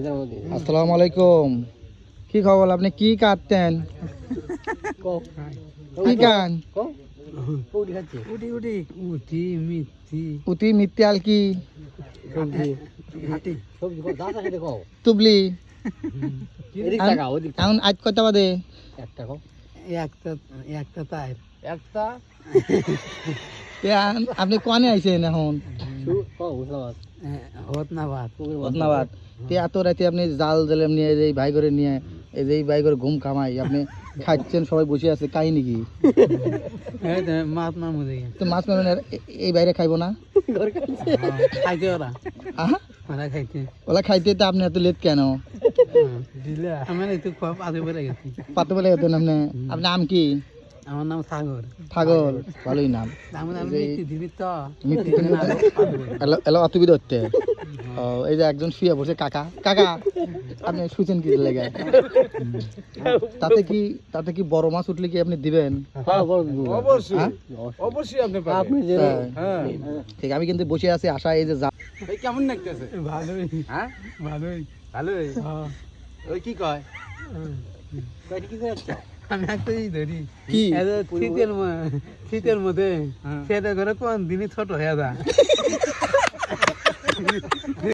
আসসালামু আলাইকুম। কি খবর? আপনি কি কাটতেন? কি গান? উটি মিথ্যে আল কি তুবলি এখন আজ কয়টা বাদে? আপনি কোয়ানে আইছেন এখন? হতনাবাদ এত রাতে আপনি জাল জালে নিয়ে এই ভাই করে নিয়ে এই যে ভাই করে ঘুম কামাই আপনি খাচ্ছেন, সবাই বসে আছে, কাহিনী কি? মাছ না মুদে তো মাছ মারবেন এই বাইরে খাইবো না? খাইতে ওরা আহা ওরা খাইতে ওলা খাইতে তো আপনি এত লেট কেন? আমার একটু খুব আগে বেড়ে গেছি। পাতে বলে গেতেন আপনি। আপনার নাম কি? আমার নাম সাগর। ছাগল, ভালোই নাম। এলো অতুবি ধরতে। ও এই যে একজন শুয়ে পড়ছে, কাকা কাকা আপনি শুয়েছেন কি লেগে? তাতে কি বড় মাছ উঠলে কি আপনি দিবেন? অবশ্যই ঠিক, আমি কিন্তু বসে আছি আশা এই যে কেমন লাগতেছে? ভালোই। হ্যাঁ ভালোই ভালোই। ওই কি কয়? আমি একটা ধরি কি শীতের মধ্যে সেটা করে কোন দিনই ছোট হয়ে যায়।